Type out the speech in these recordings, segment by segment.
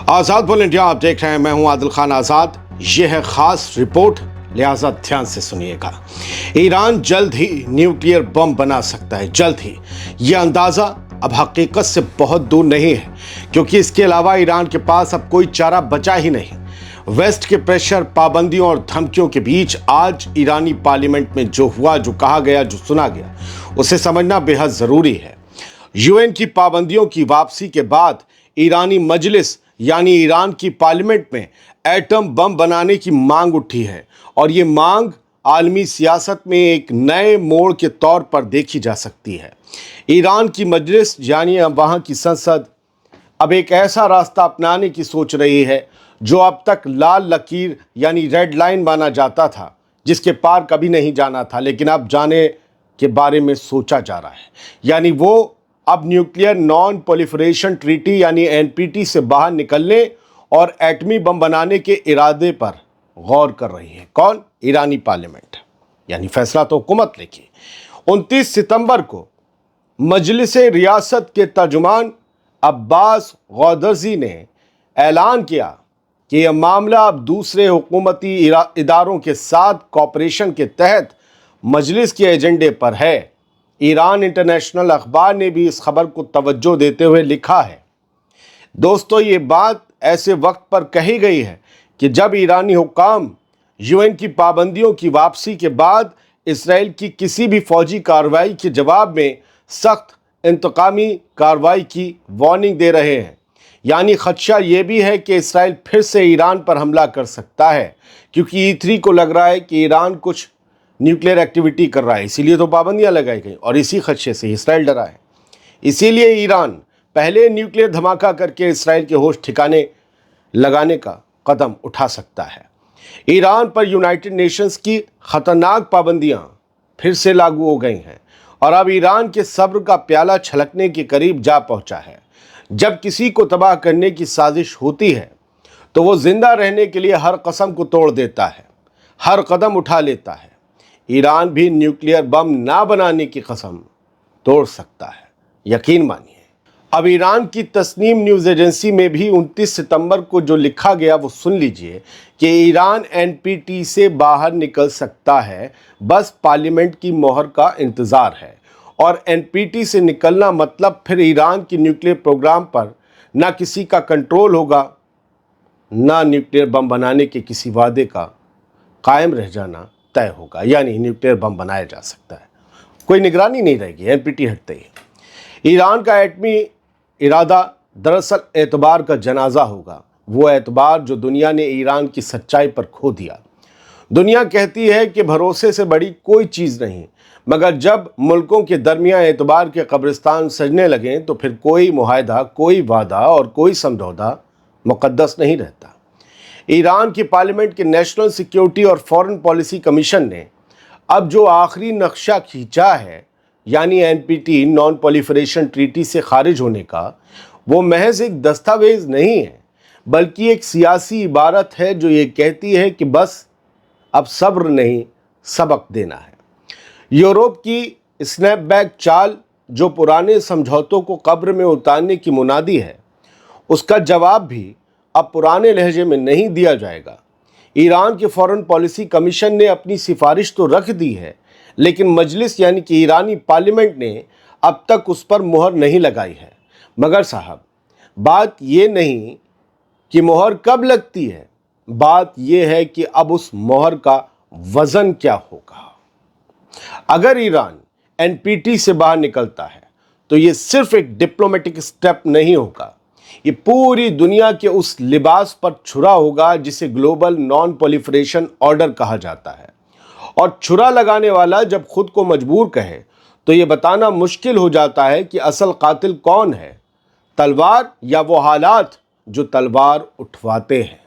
आज़ाद बोल इंडिया आप देख रहे हैं। मैं हूं आदिल खान आज़ाद। यह है खास रिपोर्ट, लिहाजा ध्यान से सुनिएगा। ईरान जल्द ही न्यूक्लियर बम बना सकता है, जल्द ही। यह अंदाज़ा अब हकीकत से बहुत दूर नहीं है, क्योंकि इसके अलावा ईरान के पास अब कोई चारा बचा ही नहीं। वेस्ट के प्रेशर, पाबंदियों और धमकियों के बीच आज ईरानी पार्लियामेंट में जो हुआ, जो कहा गया, जो सुना गया, उसे समझना बेहद ज़रूरी है। यूएन की पाबंदियों की वापसी के बाद ईरानी मजलिस यानी ईरान की पार्लियामेंट में एटम बम बनाने की मांग उठी है, और ये मांग आलमी सियासत में एक नए मोड़ के तौर पर देखी जा सकती है। ईरान की मजलिस यानी वहाँ की संसद अब एक ऐसा रास्ता अपनाने की सोच रही है जो अब तक लाल लकीर यानी रेड लाइन माना जाता था, जिसके पार कभी नहीं जाना था, लेकिन अब जाने के बारे में सोचा जा रहा है। यानी वो अब न्यूक्लियर नॉन प्रोलिफरेशन ट्रीटी यानी एनपीटी से बाहर निकलने और एटमी बम बनाने के इरादे पर गौर कर रही है। कौन? ईरानी पार्लियामेंट। यानी फैसला तो हुकूमत लेगी। 29 सितंबर को मजलिस रियासत के तर्जुमान अब्बास गौदर्जी ने ऐलान किया कि यह मामला अब दूसरे हुकूमती इदारों के साथ कॉपरेशन के तहत मजलिस के एजेंडे पर है। ईरान इंटरनेशनल अखबार ने भी इस खबर को तवज्जो देते हुए लिखा है, दोस्तों ये बात ऐसे वक्त पर कही गई है कि जब ईरानी हुक्काम यूएन की पाबंदियों की वापसी के बाद इसराइल की किसी भी फौजी कार्रवाई के जवाब में सख्त इंतकामी कार्रवाई की वार्निंग दे रहे हैं। यानी खदशा ये भी है कि इसराइल फिर से ईरान पर हमला कर सकता है, क्योंकि E3 को लग रहा है कि ईरान कुछ न्यूक्लियर एक्टिविटी कर रहा है, इसीलिए तो पाबंदियां लगाई गई, और इसी खदशे से इसराइल डरा है। इसीलिए ईरान पहले न्यूक्लियर धमाका करके इसराइल के होश ठिकाने लगाने का कदम उठा सकता है। ईरान पर यूनाइटेड नेशंस की खतरनाक पाबंदियां फिर से लागू हो गई हैं, और अब ईरान के सब्र का प्याला छलकने के करीब जा पहुंचा है। जब किसी को तबाह करने की साजिश होती है तो वो जिंदा रहने के लिए हर कसम को तोड़ देता है, हर कदम उठा लेता है। ईरान भी न्यूक्लियर बम ना बनाने की कसम तोड़ सकता है, यकीन मानिए। अब ईरान की तस्नीम न्यूज़ एजेंसी में भी 29 सितंबर को जो लिखा गया वो सुन लीजिए कि ईरान एनपीटी से बाहर निकल सकता है, बस पार्लियामेंट की मोहर का इंतज़ार है। और एनपीटी से निकलना मतलब फिर ईरान की न्यूक्लियर प्रोग्राम पर ना किसी का कंट्रोल होगा, ना न्यूक्लियर बम बनाने के किसी वादे का कायम रह जाना तय होगा। यानी न्यूक्लियर बम बनाया जा सकता है, कोई निगरानी नहीं रहेगी एनपीटी हटते ही। ईरान का एटमी इरादा दरअसल एतबार का जनाजा होगा, वो एतबार जो दुनिया ने ईरान की सच्चाई पर खो दिया। दुनिया कहती है कि भरोसे से बड़ी कोई चीज़ नहीं, मगर जब मुल्कों के दरमियान एतबार के कब्रिस्तान सजने लगें तो फिर कोई मुआहदा, कोई वादा और कोई समझौता मुक़द्दस नहीं रहता। ईरान की पार्लियामेंट के नेशनल सिक्योरिटी और फॉरेन पॉलिसी कमीशन ने अब जो आखिरी नक्शा खींचा है, यानी एनपीटी नॉन प्रोलिफरेशन ट्रीटी से खारिज होने का, वो महज एक दस्तावेज नहीं है, बल्कि एक सियासी इबारत है जो ये कहती है कि बस अब सब्र नहीं, सबक देना है। यूरोप की स्नैपबैक चाल जो पुराने समझौतों को कब्र में उतारने की मुनादी है, उसका जवाब भी अब पुराने लहजे में नहीं दिया जाएगा। ईरान के फॉरेन पॉलिसी कमीशन ने अपनी सिफारिश तो रख दी है, लेकिन मजलिस यानी कि ईरानी पार्लियामेंट ने अब तक उस पर मुहर नहीं लगाई है। मगर साहब, बात ये नहीं कि मुहर कब लगती है, बात यह है कि अब उस मुहर का वजन क्या होगा। अगर ईरान एनपीटी से बाहर निकलता है तो ये सिर्फ एक डिप्लोमेटिक स्टेप नहीं होगा, ये पूरी दुनिया के उस लिबास पर छुरा होगा जिसे ग्लोबल नॉन प्रोलिफरेशन ऑर्डर कहा जाता है। और छुरा लगाने वाला जब खुद को मजबूर कहे तो ये बताना मुश्किल हो जाता है कि असल कातिल कौन है, तलवार या वो हालात जो तलवार उठवाते हैं।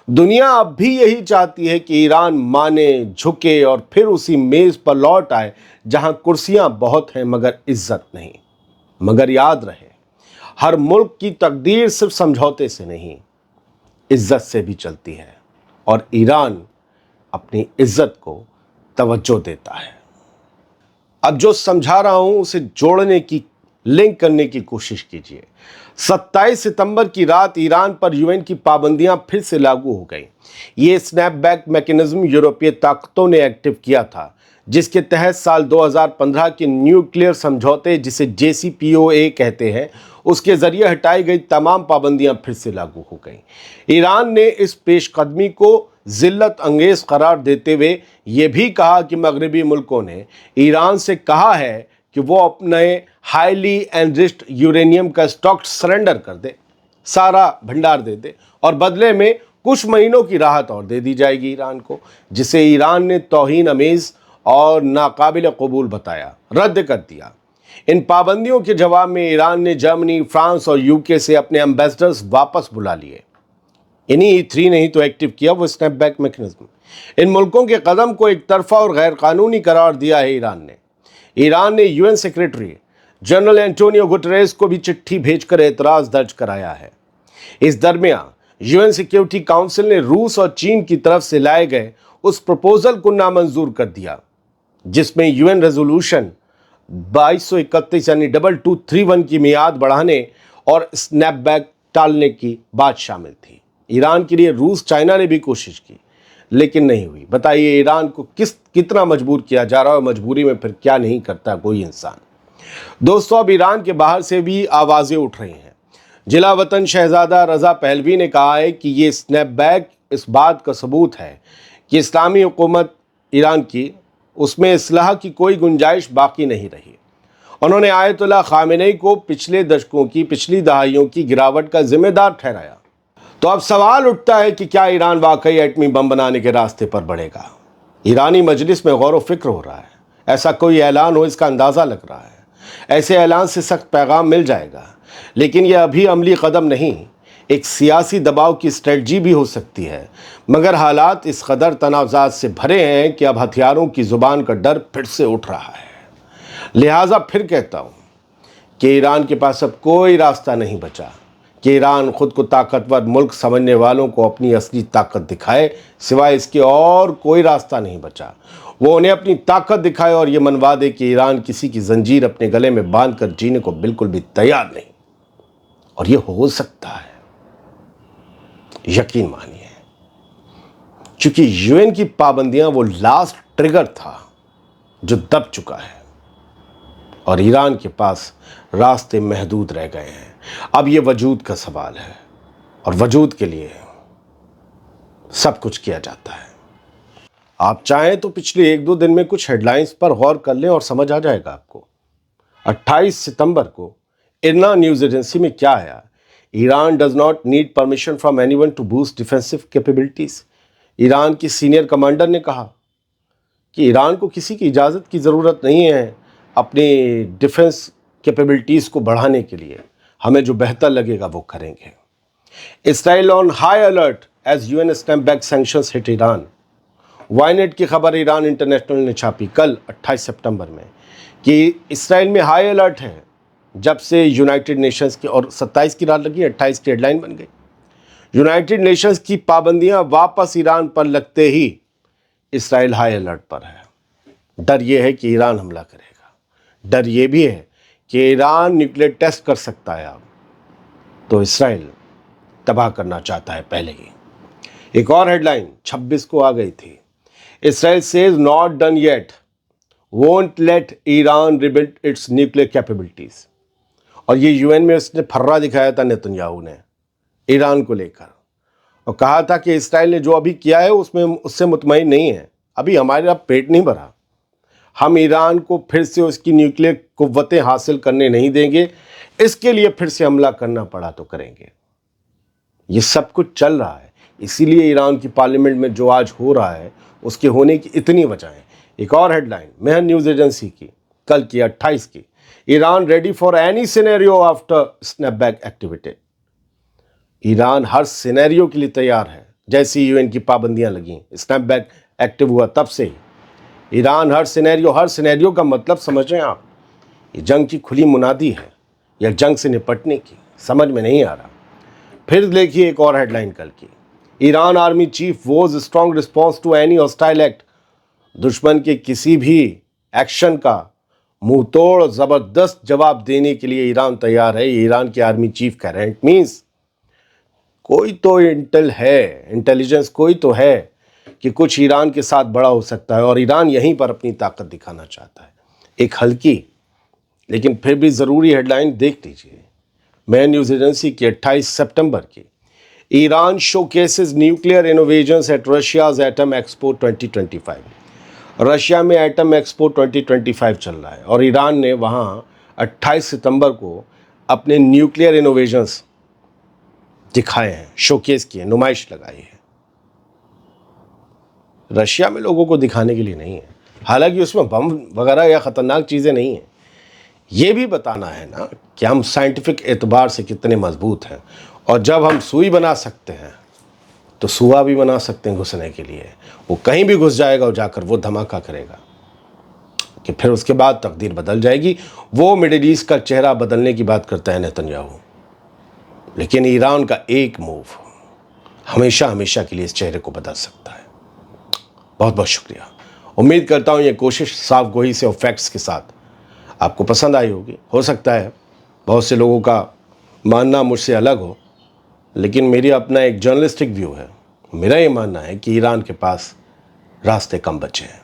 दुनिया अब भी यही चाहती है कि ईरान माने, झुके और फिर उसी मेज पर लौट आए जहां कुर्सियां बहुत हैं मगर इज्जत नहीं। मगर याद रहे, हर मुल्क की तकदीर सिर्फ समझौते से नहीं, इज्जत से भी चलती है, और ईरान अपनी इज्जत को तवज्जो देता है। अब जो समझा रहा हूं उसे जोड़ने की लिंक करने की कोशिश कीजिए। 27 सितंबर की रात ईरान पर यूएन की पाबंदियां फिर से लागू हो गई। ये स्नैपबैक मैकेनिज्म यूरोपीय ताकतों ने एक्टिव किया था, जिसके तहत साल 2015 के न्यूक्लियर समझौते, जिसे JCPOA कहते हैं, उसके जरिए हटाई गई तमाम पाबंदियां फिर से लागू हो गई। ईरान ने इस पेशकदमी को जिल्लत अंगेज करार देते हुए यह भी कहा कि मगरबी मुल्कों ने ईरान से कहा है कि वो अपने हाईली एनरिच्ड यूरेनियम का स्टॉक सरेंडर कर दे, सारा भंडार दे दे, और बदले में कुछ महीनों की राहत और दे दी जाएगी ईरान को, जिसे ईरान ने तौहीन अमेज और नाकाबिल कबूल बताया, रद्द कर दिया। इन पाबंदियों के जवाब में ईरान ने जर्मनी, फ्रांस और यूके से अपने एम्बेसडर्स वापस बुला लिए। इन्हीं 3 ने ही तो एक्टिव किया वो स्नैपबैक मैकेनिज्म। इन मुल्कों के कदम को एक तरफा और गैर कानूनी करार दिया है ईरान ने UN secretary general Antonio Guterres को भी चिट्ठी भेजकर एतराज दर्ज कराया है। इस दरमियान यूएन सिक्योरिटी काउंसिल ने रूस और चीन की तरफ से लाए गए उस प्रपोजल को नामंजूर कर दिया, जिसमें यूएन रेजोल्यूशन 2231 यानी 2231 की मियाद बढ़ाने और स्नैपबैक टालने की बात शामिल थी। ईरान के लिए रूस, चाइना ने भी कोशिश की, लेकिन नहीं हुई। बताइए ईरान को कितना मजबूर किया जा रहा है, और मजबूरी में फिर क्या नहीं करता कोई इंसान। दोस्तों, अब ईरान के बाहर से भी आवाज़ें उठ रही हैं। जिला वतन शहजादा रज़ा पहलवी ने कहा है कि ये स्नैपबैक इस बात का सबूत है कि इस्लामी हुकूमत ईरान की, उसमें इस्लाह की कोई गुंजाइश बाकी नहीं रही। उन्होंने आयतुल्लाह खामेनेई को पिछले दशकों की, पिछली दहाइयों की गिरावट का जिम्मेदार ठहराया। तो अब सवाल उठता है कि क्या ईरान वाकई एटमी बम बनाने के रास्ते पर बढ़ेगा? ईरानी मजलिस में गौर व फिक्र हो रहा है। ऐसा कोई ऐलान हो, इसका अंदाज़ा लग रहा है। ऐसे ऐलान से सख्त पैगाम मिल जाएगा, लेकिन यह अभी अमली कदम नहीं, एक सियासी दबाव की स्ट्रेटजी भी हो सकती है। मगर हालात इस कदर तनावजात से भरे हैं कि अब हथियारों की ज़ुबान का डर फिर से उठ रहा है। लिहाजा फिर कहता हूँ कि ईरान के पास अब कोई रास्ता नहीं बचा कि ईरान खुद को ताकतवर मुल्क समझने वालों को अपनी असली ताकत दिखाए, सिवाय इसके और कोई रास्ता नहीं बचा। वो उन्हें अपनी ताकत दिखाए और ये मनवा दे कि ईरान किसी की जंजीर अपने गले में बांधकर जीने को बिल्कुल भी तैयार नहीं। और ये हो सकता है, यकीन मानिए, क्योंकि यूएन की पाबंदियां वो लास्ट ट्रिगर था जो दब चुका है, और ईरान के पास रास्ते महदूद रह गए हैं। अब ये वजूद का सवाल है, और वजूद के लिए सब कुछ किया जाता है। आप चाहें तो पिछले 1-2 दिन में कुछ हेडलाइंस पर गौर कर लें और समझ आ जाएगा आपको। 28 सितंबर को इरना न्यूज़ एजेंसी में क्या आया? Iran does not need permission from anyone to boost defensive capabilities. Iran की सीनियर कमांडर ने कहा कि ईरान को किसी की इजाज़त की ज़रूरत नहीं है अपनी डिफेंस कैपेबिलिटीज़ को बढ़ाने के लिए। हमें जो बेहतर लगेगा वो करेंगे। Israel on high alert as UN snapback sanctions hit Iran. Ynet की खबर ईरान इंटरनेशनल ने छापी कल 28 सितंबर में कि इसराइल में हाई अलर्ट है जब से यूनाइटेड नेशंस की, और 27 की रात लगी, 28 की हेडलाइन बन गई। यूनाइटेड नेशंस की पाबंदियां वापस ईरान पर लगते ही इसराइल हाई अलर्ट पर है। डर यह है कि ईरान हमला करेगा। डर यह भी है कि ईरान न्यूक्लियर टेस्ट कर सकता है अब, तो इसराइल तबाह करना चाहता है पहले ही। एक और हेडलाइन 26 को आ गई थी। Israel says not done yet, won't let Iran rebuild it's nuclear capabilities. और ये यूएन में उसने फर्रा दिखाया था नेतन्याहू ने ईरान को लेकर, और कहा था कि इसराइल ने जो अभी किया है उसमें उससे मुतमईन नहीं है, अभी हमारा पेट नहीं भरा, हम ईरान को फिर से उसकी न्यूक्लियर कुव्वतें हासिल करने नहीं देंगे, इसके लिए फिर से हमला करना पड़ा तो करेंगे। ये सब कुछ चल रहा है, इसीलिए ईरान की पार्लियामेंट में जो आज हो रहा है उसके होने की इतनी वजह है। एक और हेडलाइन मेहर न्यूज़ एजेंसी की कल की 28 की, Iran ready for any scenario after snapback activity. Iran her scenario के लिए तैयार है। जैसी यूएन की पाबंदियां लगी, स्नैपबैक एक्टिव हुआ, तब से ही ईरान हर सिनेरियो का मतलब समझ रहे हैं आप? ये जंग की खुली मुनादी है या जंग से निपटने की, समझ में नहीं आ रहा। फिर देखिए एक और हेडलाइन कल की, Iran army chief vows strong response to any hostile act. दुश्मन के किसी भी एक्शन का मुंह तोड़ जबरदस्त जवाब देने के लिए ईरान तैयार है, ये ईरान के आर्मी चीफ कह रहे हैं। इट मीन्स कोई तो इंटेल है, इंटेलिजेंस कोई तो है कि कुछ ईरान के साथ बड़ा हो सकता है, और ईरान यहीं पर अपनी ताकत दिखाना चाहता है। एक हल्की लेकिन फिर भी ज़रूरी हेडलाइन देख लीजिए, मैन न्यूज़ एजेंसी की 28 सितंबर की। Iran showcases nuclear innovations at Russia's atom expo 2025। Russia में एटम एक्सपो 2025 चल रहा है और ईरान ने वहाँ 28 सितंबर को अपने न्यूक्लियर इनोवेशंस दिखाए हैं, शोकेस किए, नुमाइश लगाई है। रशिया में लोगों को दिखाने के लिए नहीं है, हालांकि उसमें बम वगैरह या ख़तरनाक चीज़ें नहीं हैं। ये भी बताना है ना कि हम साइंटिफिक एतबार से कितने मजबूत हैं, और जब हम सुई बना सकते हैं तो सुआ भी बना सकते हैं घुसने के लिए। वो कहीं भी घुस जाएगा और जाकर वो धमाका करेगा कि फिर उसके बाद तकदीर बदल जाएगी। वो मिडिल ईस्ट का चेहरा बदलने की बात करता है नेतन्याहू, लेकिन ईरान का एक मूव हमेशा हमेशा के लिए इस चेहरे को बदल सकता है। बहुत बहुत शुक्रिया। उम्मीद करता हूँ ये कोशिश साफ गोई से और फैक्ट्स के साथ आपको पसंद आई होगी। हो सकता है बहुत से लोगों का मानना मुझसे अलग हो, लेकिन मेरी अपना एक जर्नलिस्टिक व्यू है। मेरा ये मानना है कि ईरान के पास रास्ते कम बचे हैं।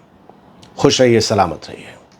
खुश रहिए, सलामत रहिए।